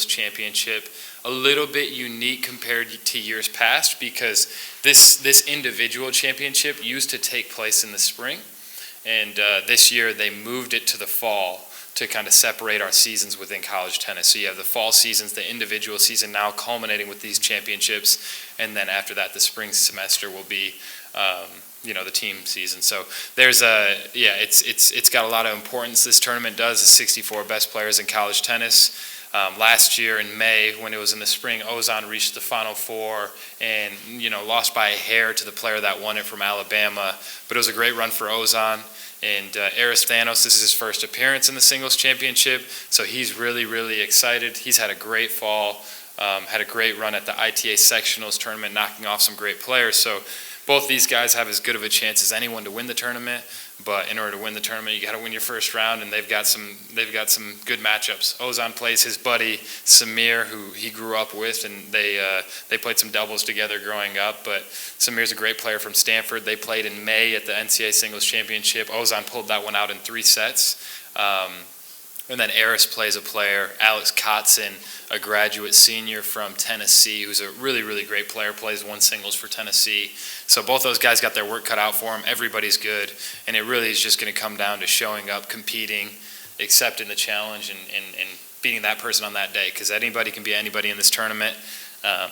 championship a little bit unique compared to years past because this individual championship used to take place in the spring, and this year they moved it to the fall to kind of separate our seasons within college tennis. So you have the fall seasons, the individual season now culminating with these championships, and then after that the spring semester will be the team season. So there's it's got a lot of importance. This tournament does the 64 best players in college tennis. Last year in May, when it was in the spring, Ozan reached the Final Four and lost by a hair to the player that won it from Alabama. But it was a great run for Ozan. And Aris Thanos, this is his first appearance in the singles championship, so he's really, really excited. He's had a great fall, had a great run at the ITA sectionals tournament, knocking off some great players. So both these guys have as good of a chance as anyone to win the tournament. But in order to win the tournament, you got to win your first round, and they've got some good matchups. Ozan plays his buddy Samir, who he grew up with, and they played some doubles together growing up. But Samir's a great player from Stanford. They played in May at the NCAA Singles Championship. Ozan pulled that one out in 3 sets. And then Aris plays a player, Alex Kotzen, a graduate senior from Tennessee, who's a really, really great player, plays 1 singles for Tennessee. So both those guys got their work cut out for them. Everybody's good. And it really is just going to come down to showing up, competing, accepting the challenge, and beating that person on that day. Because anybody can be anybody in this tournament.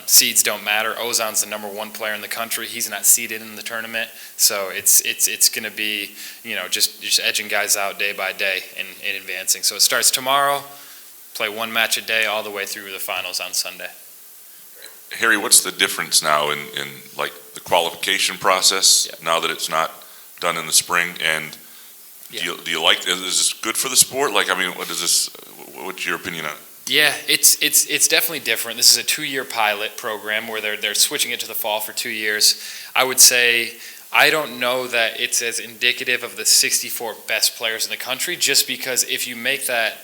Seeds don't matter. Ozan's the number 1 player in the country. He's not seeded in the tournament, so it's going to be just edging guys out day by day and advancing. So it starts tomorrow. Play 1 match a day all the way through the finals on Sunday. Harry, what's the difference now in like the qualification process now that it's not done in the spring? And do you like? Is this good for the sport? Like, I mean, what's your opinion on it? Yeah, it's definitely different. This is a 2-year pilot program where they're switching it to the fall for 2 years. I would say I don't know that it's as indicative of the 64 best players in the country, just because if you make that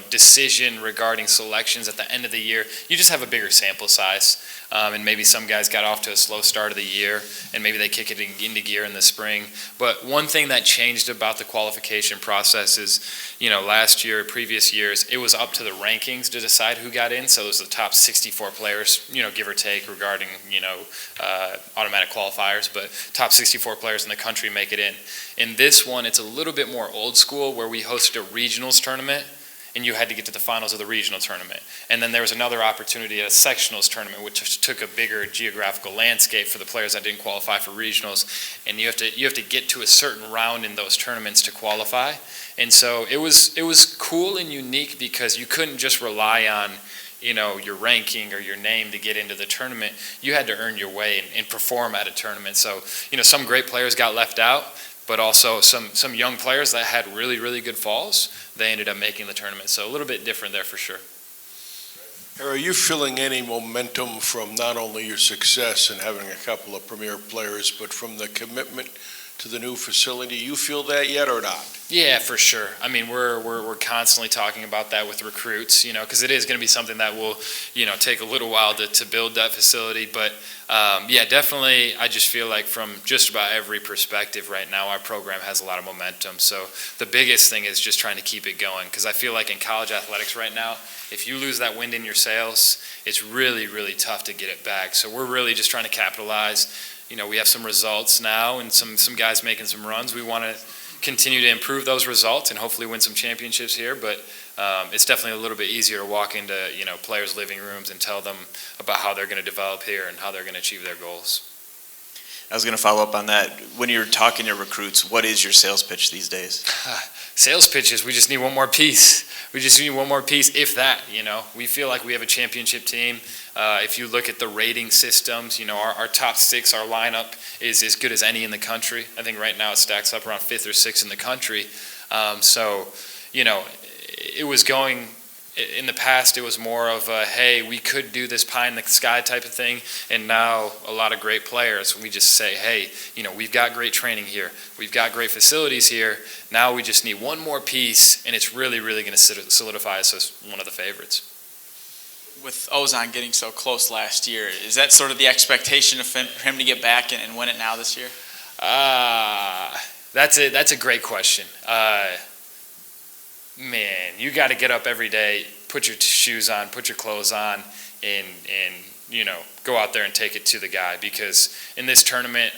decision regarding selections at the end of the year, you just have a bigger sample size. And maybe some guys got off to a slow start of the year, and maybe they kick it into gear in the spring. But one thing that changed about the qualification process is, last year, previous years, it was up to the rankings to decide who got in. So it was the top 64 players, give or take, regarding, automatic qualifiers. But top 64 players in the country make it in. In this one, it's a little bit more old school, where we hosted a regionals tournament, and you had to get to the finals of the regional tournament. And then there was another opportunity at a sectionals tournament, which took a bigger geographical landscape for the players that didn't qualify for regionals. And you have to get to a certain round in those tournaments to qualify. And so it was cool and unique because you couldn't just rely on your ranking or your name to get into the tournament. You had to earn your way and perform at a tournament. So some great players got left out, but also some young players that had really, really good falls, they ended up making the tournament. So a little bit different there for sure. Are you feeling any momentum from not only your success in having a couple of premier players, but from the commitment to the new facility? You feel that yet or not? Yeah, for sure. I mean, we're constantly talking about that with recruits, because it is going to be something that will, take a little while to build that facility. But definitely, I just feel like from just about every perspective right now, our program has a lot of momentum. So the biggest thing is just trying to keep it going, because I feel like in college athletics right now, if you lose that wind in your sails, it's really, really tough to get it back. So we're really just trying to capitalize. We have some results now and some guys making some runs. We want to continue to improve those results and hopefully win some championships here. But it's definitely a little bit easier to walk into players' living rooms and tell them about how they're going to develop here and how they're going to achieve their goals. I was going to follow up on that. When you're talking to recruits, what is your sales pitch these days? Sales pitches, we just need one more piece. We just need one more piece, if that, We feel like we have a championship team. If you look at the rating systems, our top 6, our lineup is as good as any in the country. I think right now it stacks up around 5th or 6th in the country. It was going, in the past, it was more of a, hey, we could do this pie in the sky type of thing. And now a lot of great players, we just say, hey, we've got great training here. We've got great facilities here. Now we just need one more piece, and it's really, really going to solidify us as one of the favorites. With Ozan getting so close last year, is that sort of the expectation of him to get back and win it now this year? That's a great question. Man, you got to get up every day put your shoes on, put your clothes on, and go out there and take it to the guy, because in this tournament,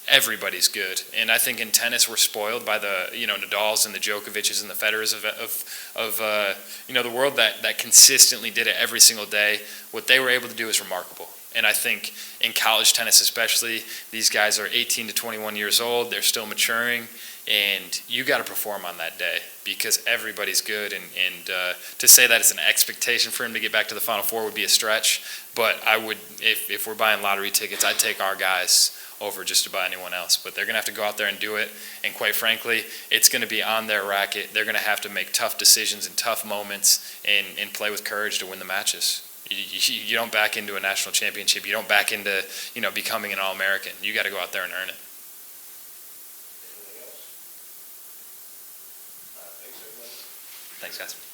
everybody's good. And I think in tennis, we're spoiled by the, Nadals and the Djokovic's and the Federers of the world that consistently did it every single day. What they were able to do is remarkable. And I think in college tennis especially, these guys are 18 to 21 years old. They're still maturing. And you got to perform on that day because everybody's good. And to say that it's an expectation for him to get back to the Final Four would be a stretch. But I would, if we're buying lottery tickets, I'd take our guys over just about anyone else. But they're going to have to go out there and do it. And quite frankly, it's going to be on their racket. They're going to have to make tough decisions in tough moments and play with courage to win the matches. You don't back into a national championship. You don't back into, becoming an All-American. You got to go out there and earn it. Thanks, guys.